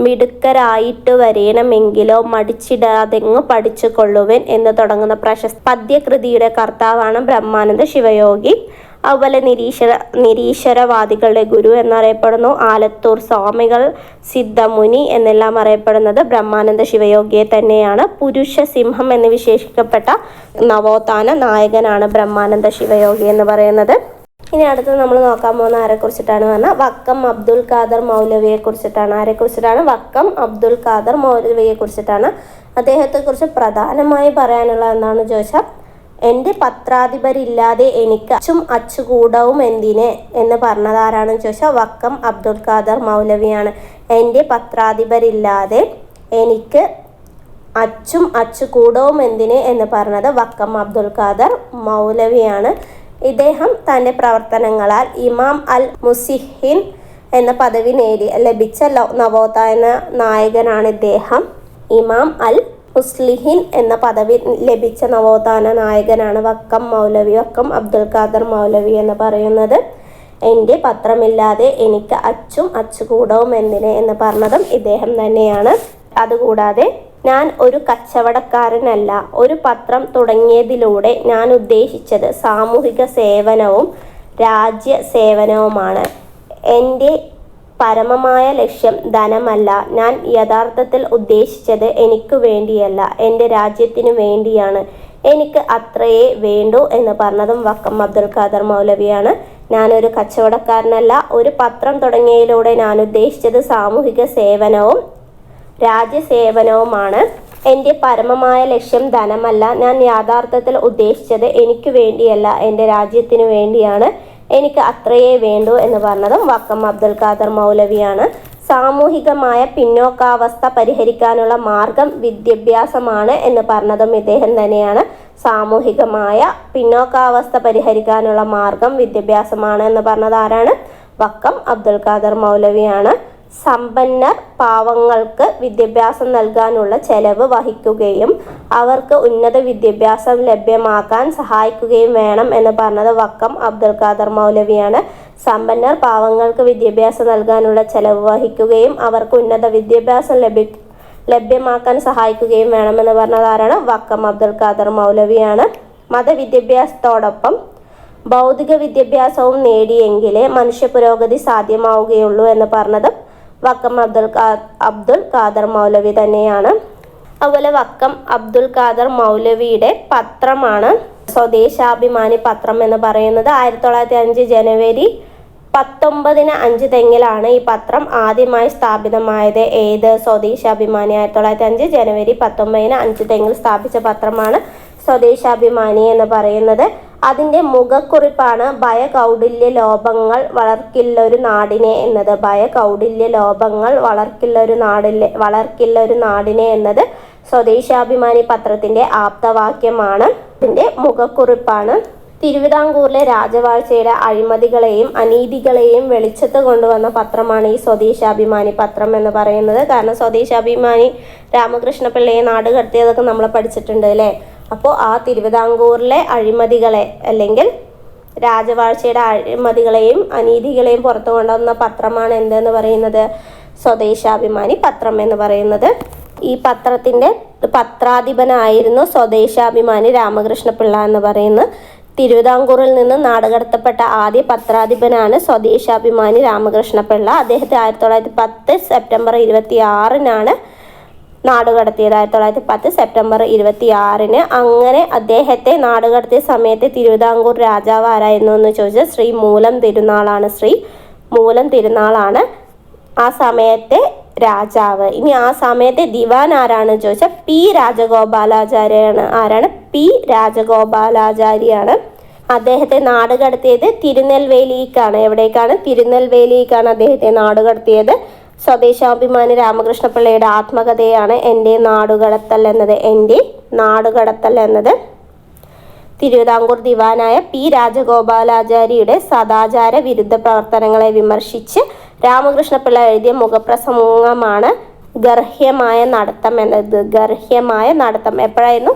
മിടുക്കരായിട്ട് വരേണമെങ്കിലോ മടിച്ചിടാതെങ്ങു പഠിച്ചു കൊള്ളുവൻ എന്ന് തുടങ്ങുന്ന പ്രശസ്ത പദ്യകൃതിയുടെ കർത്താവാണ് ബ്രഹ്മാനന്ദ ശിവയോഗി. അതുപോലെ നിരീശ്വരവാദികളുടെ ഗുരു എന്നറിയപ്പെടുന്നു. ആലത്തൂർ സ്വാമികൾ, സിദ്ധമുനി എന്നെല്ലാം അറിയപ്പെടുന്നത് ബ്രഹ്മാനന്ദ ശിവയോഗിയെ തന്നെയാണ്. പുരുഷ സിംഹം എന്ന് വിശേഷിക്കപ്പെട്ട നവോത്ഥാന നായകനാണ് ബ്രഹ്മാനന്ദ ശിവയോഗി എന്ന് പറയുന്നത്. ഇനി അടുത്തത് നമ്മൾ നോക്കാൻ പോകുന്ന ആരെക്കുറിച്ചിട്ടാണ് പറഞ്ഞാൽ വക്കം അബ്ദുൽ ഖാദർ മൗലവിയെ കുറിച്ചിട്ടാണ്. ആരെക്കുറിച്ചിട്ടാണ്? വക്കം അബ്ദുൽ ഖാദർ മൗലവിയെ കുറിച്ചിട്ടാണ്. അദ്ദേഹത്തെക്കുറിച്ച് പ്രധാനമായി പറയാനുള്ളത് എന്താണെന്ന് ചോദിച്ചാൽ, എൻ്റെ പത്രാധിപരില്ലാതെ എനിക്ക് അച്ചും അച്ചുകൂടവും എന്തിന് എന്ന് പറഞ്ഞത് ആരാണെന്ന് ചോദിച്ചാൽ വക്കം അബ്ദുൽ ഖാദർ മൗലവിയാണ്. എൻ്റെ പത്രാധിപരില്ലാതെ എനിക്ക് അച്ചും അച്ചുകൂടവും എന്തിന് എന്ന് പറഞ്ഞത് വക്കം അബ്ദുൽ ഖാദർ മൗലവിയാണ്. ഇദ്ദേഹം തൻ്റെ പ്രവർത്തനങ്ങളാൽ ഇമാം അൽ മുസിഹിൻ എന്ന പദവി ലഭിച്ച നവോത്ഥാന നായകനാണ് ഇദ്ദേഹം. ഇമാം അൽ മുസ്ലിഹിൻ എന്ന പദവി ലഭിച്ച നവോത്ഥാന നായകനാണ് വക്കം മൗലവി, വക്കം അബ്ദുൽ ഖാദർ മൗലവി എന്ന് പറയുന്നത്. എൻ്റെ പത്രമില്ലാതെ എനിക്ക് അച്ചും അച്ചുകൂടവും എന്തിന് എന്ന് പറഞ്ഞതും ഇദ്ദേഹം തന്നെയാണ്. അതുകൂടാതെ ഞാൻ ഒരു കച്ചവടക്കാരനല്ല. ഒരു പത്രം തുടങ്ങിയതിലൂടെ ഞാൻ ഉദ്ദേശിച്ചത് സാമൂഹിക സേവനവും രാജ്യ സേവനവുമാണ്. എൻ്റെ പരമമായ ലക്ഷ്യം ധനമല്ല. ഞാൻ യഥാർത്ഥത്തിൽ ഉദ്ദേശിച്ചത് എനിക്ക് വേണ്ടിയല്ല, എൻ്റെ രാജ്യത്തിനു വേണ്ടിയാണ്. എനിക്ക് അത്രയേ വേണ്ടൂ എന്ന് പറഞ്ഞതും വക്കം അബ്ദുൽ ഖാദർ മൗലവിയാണ്. ഞാനൊരു കച്ചവടക്കാരനല്ല. ഒരു പത്രം തുടങ്ങിയതിലൂടെ ഞാൻ ഉദ്ദേശിച്ചത് സാമൂഹിക സേവനവും രാജ്യസേവനവുമാണ്. എൻ്റെ പരമമായ ലക്ഷ്യം ധനമല്ല. ഞാൻ യഥാർത്ഥത്തിൽ ഉദ്ദേശിച്ചത് എനിക്ക് വേണ്ടിയല്ല, എൻ്റെ രാജ്യത്തിനു വേണ്ടിയാണ്. എനിക്ക് അത്രയേ വേണ്ടൂ എന്ന് പറഞ്ഞതും വക്കം അബ്ദുൽ ഖാദർ മൗലവിയാണ്. സാമൂഹികമായ പിന്നോക്കാവസ്ഥ പരിഹരിക്കാനുള്ള മാർഗം വിദ്യാഭ്യാസമാണ് എന്ന് പറഞ്ഞതും ഇദ്ദേഹം തന്നെയാണ്. സാമൂഹികമായ പിന്നോക്കാവസ്ഥ പരിഹരിക്കാനുള്ള മാർഗം വിദ്യാഭ്യാസമാണ് എന്ന് പറഞ്ഞത് ആരാണ്? വക്കം അബ്ദുൽ ഖാദർ മൗലവിയാണ്. സമ്പന്നർ പാവങ്ങൾക്ക് വിദ്യാഭ്യാസം നൽകാനുള്ള ചെലവ് വഹിക്കുകയും അവർക്ക് ഉന്നത വിദ്യാഭ്യാസം ലഭ്യമാക്കാൻ സഹായിക്കുകയും വേണം എന്ന് പറഞ്ഞത് വക്കം അബ്ദുൽ ഖാദർ മൗലവിയാണ്. സമ്പന്നർ പാവങ്ങൾക്ക് വിദ്യാഭ്യാസം നൽകാനുള്ള ചെലവ് വഹിക്കുകയും അവർക്ക് ഉന്നത വിദ്യാഭ്യാസം ലഭ്യമാക്കാൻ സഹായിക്കുകയും വേണമെന്ന് പറഞ്ഞത് ആരാണ്? വക്കം അബ്ദുൽ ഖാദർ മൗലവിയാണ്. മതവിദ്യാഭ്യാസത്തോടൊപ്പം ഭൗതിക വിദ്യാഭ്യാസവും നേടിയെങ്കിലേ മനുഷ്യ പുരോഗതി സാധ്യമാവുകയുള്ളൂ എന്ന് പറഞ്ഞത് വക്കം അബ്ദുൽ ഖാദർ മൗലവി തന്നെയാണ്. അതുപോലെ വക്കം അബ്ദുൽ ഖാദർ മൗലവിയുടെ പത്രമാണ് സ്വദേശാഭിമാനി പത്രം എന്ന് പറയുന്നത്. 1905 ജനുവരി 19 5 തെങ്ങിലാണ് ഈ പത്രം ആദ്യമായി സ്ഥാപിതമായത്. ഏത്? സ്വദേശാഭിമാനി. 1905 ജനുവരി 19 5 തെങ്ങിൽ സ്ഥാപിച്ച പത്രമാണ് സ്വദേശാഭിമാനി എന്ന് പറയുന്നത്. അതിൻ്റെ മുഖക്കുറിപ്പാണ് ഭയകൗടില്യ ലോപങ്ങൾ വളർക്കില്ലൊരു നാടിനെ എന്നത്. ഭയകൗടില്യ ലോപങ്ങൾ വളർക്കില്ലൊരു നാടിനെ എന്നത് സ്വദേശാഭിമാനി പത്രത്തിൻ്റെ ആപ്തവാക്യമാണ്. ഇതിൻ്റെ മുഖക്കുറിപ്പാണ്. തിരുവിതാംകൂറിലെ രാജവാഴ്ചയുടെ അഴിമതികളെയും അനീതികളെയും വെളിച്ചത്ത് കൊണ്ടുവന്ന പത്രമാണ് ഈ സ്വദേശാഭിമാനി പത്രം എന്ന് പറയുന്നത്. കാരണം സ്വദേശാഭിമാനി രാമകൃഷ്ണപിള്ളയെ നാട് കടത്തിയതൊക്കെ നമ്മൾ പഠിച്ചിട്ടുണ്ട് അല്ലേ. അപ്പോൾ ആ തിരുവിതാംകൂറിലെ അഴിമതികളെ അല്ലെങ്കിൽ രാജവാഴ്ചയുടെ അഴിമതികളെയും അനീതികളെയും പുറത്തു കൊണ്ടുവന്ന പത്രമാണ് എന്തെന്ന് പറയുന്നത്, സ്വദേശാഭിമാനി പത്രം എന്ന് പറയുന്നത്. ഈ പത്രത്തിൻ്റെ പത്രാധിപനായിരുന്നു സ്വദേശാഭിമാനി രാമകൃഷ്ണപിള്ള എന്ന് പറയുന്നത്. തിരുവിതാംകൂറിൽ നിന്ന് നാടുകടത്തപ്പെട്ട ആദ്യ പത്രാധിപനാണ് സ്വദേശാഭിമാനി രാമകൃഷ്ണപിള്ള. അദ്ദേഹത്തെ 1910 സെപ്റ്റംബർ 26-നാണ് നാടുകടത്തിയത്. 1910 സെപ്റ്റംബർ 26-ന്. അങ്ങനെ അദ്ദേഹത്തെ നാടുകടത്തിയ സമയത്ത് തിരുവിതാംകൂർ രാജാവ് ആരായിരുന്നു എന്ന് ചോദിച്ചാൽ ശ്രീ മൂലം തിരുനാളാണ് ആ സമയത്തെ രാജാവ്. ഇനി ആ സമയത്തെ ദിവാൻ ആരാണെന്ന് ചോദിച്ചാൽ പി രാജഗോപാലാചാര്യാണ്. ആരാണ്? പി രാജഗോപാലാചാര്യാണ്. അദ്ദേഹത്തെ നാടുകടത്തിയത് തിരുനെൽവേലിക്കാണ്. എവിടേക്കാണ്? തിരുനെൽവേലിക്കാണ് അദ്ദേഹത്തെ നാടുകടത്തിയത്. സ്വദേശാഭിമാനി രാമകൃഷ്ണപിള്ളയുടെ ആത്മകഥയാണ് എൻ്റെ നാടുകടത്തൽ എന്നത്. തിരുവിതാംകൂർ ദിവാനായ പി രാജഗോപാലാചാര്യയുടെ സദാചാര വിരുദ്ധ പ്രവർത്തനങ്ങളെ വിമർശിച്ച് രാമകൃഷ്ണപിള്ള എഴുതിയ മുഖപ്രസംഗമാണ് ഗർഹ്യമായ നടത്തം എന്നത്. ഗർഹ്യമായ നടത്തം എപ്പോഴായിരുന്നു?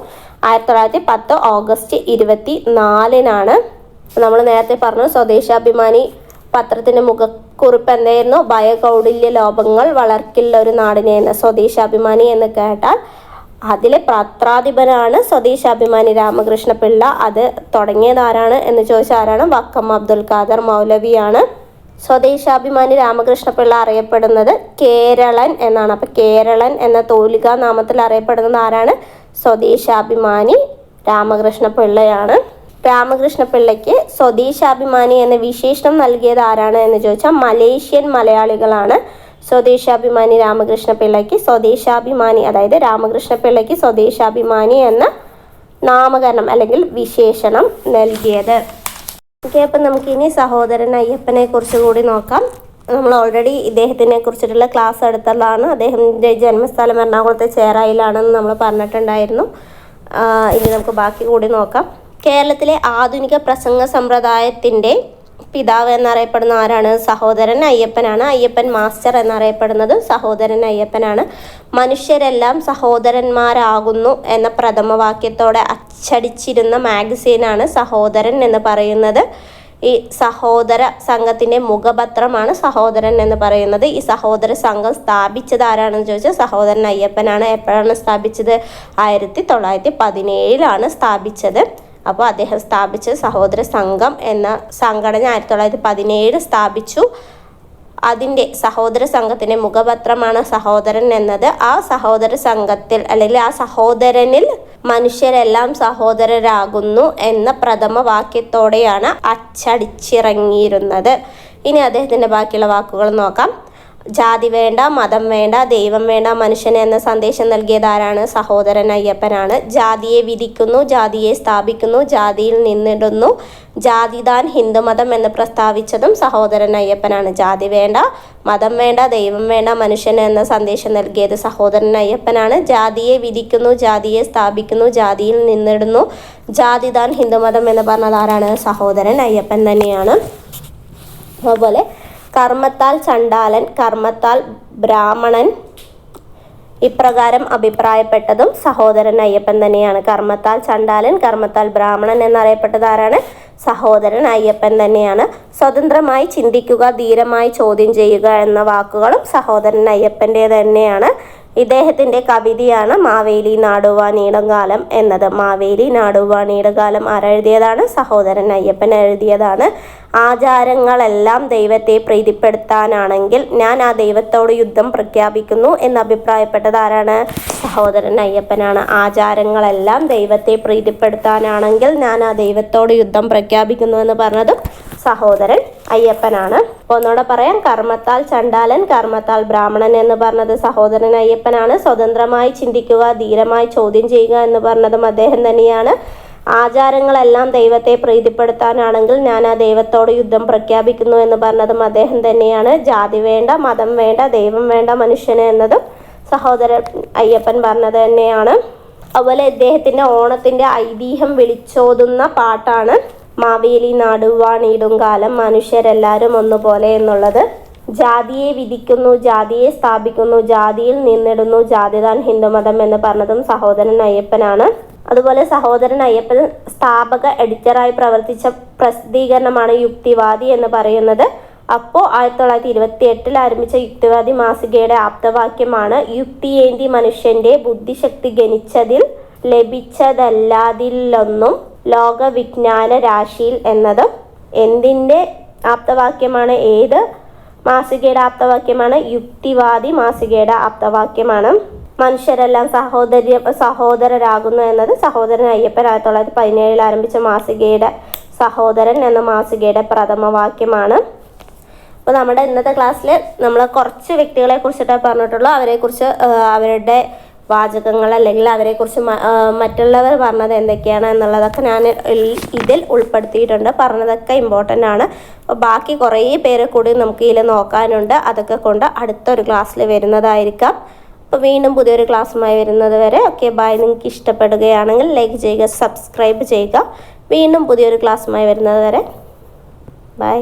1910 ഓഗസ്റ്റ് 24-നാണ്. നമ്മൾ നേരത്തെ പറഞ്ഞു സ്വദേശാഭിമാനി പത്രത്തിൻ്റെ മുഖക്കുറിപ്പ് എന്തായിരുന്നു? ഭയകൗടില്യ ലോപങ്ങൾ വളർക്കില്ലൊരു നാടിനെ എന്ന. സ്വദേശാഭിമാനി എന്ന് കേട്ടാൽ അതിലെ പത്രാധിപനാണ് സ്വദേശാഭിമാനി രാമകൃഷ്ണപിള്ള. അത് തുടങ്ങിയത് ആരാണ് എന്ന് ചോദിച്ചാൽ ആരാണ്? വക്കം അബ്ദുൽ ഖാദർ മൗലവിയാണ്. സ്വദേശാഭിമാനി രാമകൃഷ്ണപിള്ള അറിയപ്പെടുന്നത് കേരളൻ എന്നാണ്. അപ്പോൾ കേരളൻ എന്ന തൂലികാ നാമത്തിൽ അറിയപ്പെടുന്നത് ആരാണ്? സ്വദേശാഭിമാനി രാമകൃഷ്ണപിള്ളയാണ്. രാമകൃഷ്ണപിള്ളയ്ക്ക് സ്വദേശാഭിമാനി എന്ന വിശേഷണം നൽകിയത് ആരാണ് എന്ന് ചോദിച്ചാൽ മലേഷ്യൻ മലയാളികളാണ്. സ്വദേശാഭിമാനി രാമകൃഷ്ണപിള്ളയ്ക്ക് സ്വദേശാഭിമാനി, അതായത് രാമകൃഷ്ണപിള്ളയ്ക്ക് സ്വദേശാഭിമാനി എന്ന നാമകരണം അല്ലെങ്കിൽ വിശേഷണം നൽകിയത്. ഓക്കെ, അപ്പം നമുക്കിനി സഹോദരൻ അയ്യപ്പനെ കുറിച്ച് കൂടി നോക്കാം. നമ്മൾ ഓൾറെഡി ഇദ്ദേഹത്തിനെ കുറിച്ചിട്ടുള്ള ക്ലാസ് എടുത്തതാണ്. അദ്ദേഹത്തിൻ്റെ ജന്മസ്ഥലം എറണാകുളത്തെ ചേറായിലാണെന്ന് നമ്മൾ പറഞ്ഞിട്ടുണ്ടായിരുന്നു. ഇനി നമുക്ക് ബാക്കി കൂടി നോക്കാം. കേരളത്തിലെ ആധുനിക പ്രസംഗ സമ്പ്രദായത്തിൻ്റെ പിതാവ് എന്നറിയപ്പെടുന്ന ആരാണ്? സഹോദരൻ അയ്യപ്പനാണ്. അയ്യപ്പൻ മാസ്റ്റർ എന്നറിയപ്പെടുന്നത് സഹോദരൻ അയ്യപ്പനാണ്. മനുഷ്യരെല്ലാം സഹോദരന്മാരാകുന്നു എന്ന പ്രഥമ വാക്യത്തോടെ അച്ചടിച്ചിരുന്ന മാഗസീനാണ് സഹോദരൻ എന്ന് പറയുന്നത്. ഈ സഹോദര സംഘത്തിൻ്റെ മുഖപത്രമാണ് സഹോദരൻ എന്ന് പറയുന്നത്. ഈ സഹോദര സംഘം സ്ഥാപിച്ചത് ആരാണെന്ന് ചോദിച്ചാൽ സഹോദരൻ അയ്യപ്പനാണ്. എപ്പോഴാണ് സ്ഥാപിച്ചത്? 1917-ലാണ് സ്ഥാപിച്ചത്. അപ്പോൾ അദ്ദേഹം സ്ഥാപിച്ച സഹോദര സംഘം എന്ന സംഘടന 1917 സ്ഥാപിച്ചു. അതിൻ്റെ സഹോദര സംഘത്തിൻ്റെ മുഖപത്രമാണ് സഹോദരൻ എന്നത്. ആ സഹോദര സംഘത്തിൽ അല്ലെങ്കിൽ ആ സഹോദരനിൽ മനുഷ്യരെല്ലാം സഹോദരരാകുന്നു എന്ന പ്രഥമ വാക്യത്തോടെയാണ് അച്ചടിച്ചിറങ്ങിയിരുന്നത്. ഇനി അദ്ദേഹത്തിൻ്റെ ബാക്കിയുള്ള വാക്കുകൾ നോക്കാം. ജാതി വേണ്ട, മതം വേണ്ട, ദൈവം വേണ്ട, മനുഷ്യന് എന്ന സന്ദേശം നൽകിയത് ആരാണ്? സഹോദരൻ അയ്യപ്പനാണ്. ജാതിയെ വിധിക്കുന്നു, ജാതിയെ സ്ഥാപിക്കുന്നു, ജാതിയിൽ നിന്നിടുന്നു, ജാതിദാൻ ഹിന്ദുമതം എന്ന് പ്രസ്താവിച്ചതും സഹോദരൻ അയ്യപ്പനാണ്. ജാതി വേണ്ട, മതം വേണ്ട, ദൈവം വേണ്ട, മനുഷ്യന് എന്ന സന്ദേശം നൽകിയത് സഹോദരൻ അയ്യപ്പനാണ്. ജാതിയെ വിധിക്കുന്നു, ജാതിയെ സ്ഥാപിക്കുന്നു, ജാതിയിൽ നിന്നിടുന്നു, ജാതിദാൻ ഹിന്ദുമതം എന്ന് പറഞ്ഞത് ആരാണ്? സഹോദരൻ അയ്യപ്പൻ തന്നെയാണ്. അതുപോലെ കർമ്മത്താൽ ചണ്ടാലൻ, കർമ്മത്താൽ ബ്രാഹ്മണൻ ഇപ്രകാരം അഭിപ്രായപ്പെട്ടതും സഹോദരൻ അയ്യപ്പൻ തന്നെയാണ്. കർമ്മത്താൽ ചണ്ടാലൻ, കർമ്മത്താൽ ബ്രാഹ്മണൻ എന്നറിയപ്പെട്ടത് ആരാണ്? സഹോദരൻ അയ്യപ്പൻ തന്നെയാണ്. സ്വതന്ത്രമായി ചിന്തിക്കുക, ധീരമായി ചോദ്യം ചെയ്യുക എന്ന വാക്കുകളും സഹോദരൻ അയ്യപ്പൻ്റെ തന്നെയാണ്. ഇദ്ദേഹത്തിൻ്റെ കവിതയാണ് മാവേലി നാടുവാണീടകാലം എന്നത്. മാവേലി നാടുവാണീടകാലം ആരെഴുതിയതാണ്? സഹോദരൻ അയ്യപ്പൻ എഴുതിയതാണ്. ആചാരങ്ങളെല്ലാം ദൈവത്തെ പ്രീതിപ്പെടുത്താനാണെങ്കിൽ ഞാൻ ആ ദൈവത്തോട് യുദ്ധം പ്രഖ്യാപിക്കുന്നു എന്ന് അഭിപ്രായപ്പെട്ടത് ആരാണ്? സഹോദരൻ അയ്യപ്പനാണ്. ആചാരങ്ങളെല്ലാം ദൈവത്തെ പ്രീതിപ്പെടുത്താനാണെങ്കിൽ ഞാൻ ആ ദൈവത്തോട് യുദ്ധം പ്രഖ്യാപിക്കുന്നു എന്ന് പറഞ്ഞതും സഹോദരൻ അയ്യപ്പനാണ്. അപ്പോൾ ഒന്നുകൂടെ പറയാം. കർമ്മത്താൽ ചണ്ടാലൻ, കർമ്മത്താൽ ബ്രാഹ്മണൻ എന്ന് പറഞ്ഞത് സഹോദരൻ അയ്യപ്പനാണ്. സ്വതന്ത്രമായി ചിന്തിക്കുക, ധീരമായി ചോദ്യം ചെയ്യുക എന്ന് പറഞ്ഞതും അദ്ദേഹം തന്നെയാണ്. ആചാരങ്ങളെല്ലാം ദൈവത്തെ പ്രീതിപ്പെടുത്താനാണെങ്കിൽ ഞാൻ ആ ദൈവത്തോട് യുദ്ധം പ്രഖ്യാപിക്കുന്നു എന്ന് പറഞ്ഞതും അദ്ദേഹം തന്നെയാണ്. ജാതി വേണ്ട, മതം വേണ്ട, ദൈവം വേണ്ട മനുഷ്യന് എന്നതും സഹോദരൻ അയ്യപ്പൻ പറഞ്ഞത് തന്നെയാണ്. അതുപോലെ ഇദ്ദേഹത്തിൻ്റെ ഓണത്തിൻ്റെ ഐതിഹ്യം വിളിച്ചോതുന്ന പാട്ടാണ് മാവേലി നാടുവാണിടും കാലം മനുഷ്യരെല്ലാവരും ഒന്നുപോലെ എന്നുള്ളത്. ജാതിയെ വിധിക്കുന്നു, ജാതിയെ സ്ഥാപിക്കുന്നു, ജാതിയിൽ നിന്നിടുന്നു, ജാതിതാൻ ഹിന്ദുമതം എന്ന് പറഞ്ഞതും സഹോദരൻ അയ്യപ്പനാണ്. അതുപോലെ സഹോദരൻ അയ്യപ്പൻ സ്ഥാപക എഡിറ്ററായി പ്രവർത്തിച്ച പ്രസിദ്ധീകരണമാണ് യുക്തിവാദി എന്ന് പറയുന്നത്. അപ്പോൾ 1928 ആരംഭിച്ച യുക്തിവാദി മാസികയുടെ ആപ്തവാക്യമാണ് യുക്തിയേന്തി മനുഷ്യന്റെ ബുദ്ധിശക്തി ഗണിച്ചതിൽ ലഭിച്ചതല്ലാതിലൊന്നും ലോകവിജ്ഞാന രാശിയിൽ എന്നതും. എന്തിൻ്റെ ആപ്തവാക്യമാണ്? ഏത് മാസികയുടെ ആപ്തവാക്യമാണ്? യുക്തിവാദി മാസികയുടെ ആപ്തവാക്യമാണ്. മനുഷ്യരെല്ലാം സഹോദരരാകുന്നു എന്നത് സഹോദരൻ അയ്യപ്പൻ 1917 ആരംഭിച്ച മാസികയുടെ സഹോദരൻ എന്ന മാസികയുടെ പ്രഥമ വാക്യമാണ്. അപ്പോൾ നമ്മുടെ ഇന്നത്തെ ക്ലാസ്സിൽ നമ്മൾ കുറച്ച് വ്യക്തികളെ കുറിച്ചിട്ടാണ് പറഞ്ഞിട്ടുള്ളൂ. അവരെക്കുറിച്ച് അവരുടെ വാചകങ്ങൾ അല്ലെങ്കിൽ അവരെക്കുറിച്ച് മറ്റുള്ളവർ പറഞ്ഞത് എന്തൊക്കെയാണ് എന്നുള്ളതൊക്കെ ഞാൻ ഇതിൽ ഉൾപ്പെടുത്തിയിട്ടുണ്ട്. പറഞ്ഞതൊക്കെ ഇമ്പോർട്ടൻ്റ് ആണ്. അപ്പോൾ ബാക്കി കുറേ പേരെ കൂടി നമുക്ക് ഇതിൽ നോക്കാനുണ്ട്. അതൊക്കെ കൊണ്ട് അടുത്തൊരു ക്ലാസ്സിൽ വരുന്നതായിരിക്കാം. അപ്പോൾ വീണ്ടും പുതിയൊരു ക്ലാസ്സുമായി വരുന്നത് വരെ ഓക്കെ ബൈ. നിങ്ങൾക്ക് ഇഷ്ടപ്പെടുകയാണെങ്കിൽ ലൈക്ക് ചെയ്യുക, സബ്സ്ക്രൈബ് ചെയ്യുക. വീണ്ടും പുതിയൊരു ക്ലാസ്സുമായി വരുന്നത് വരെ ബൈ.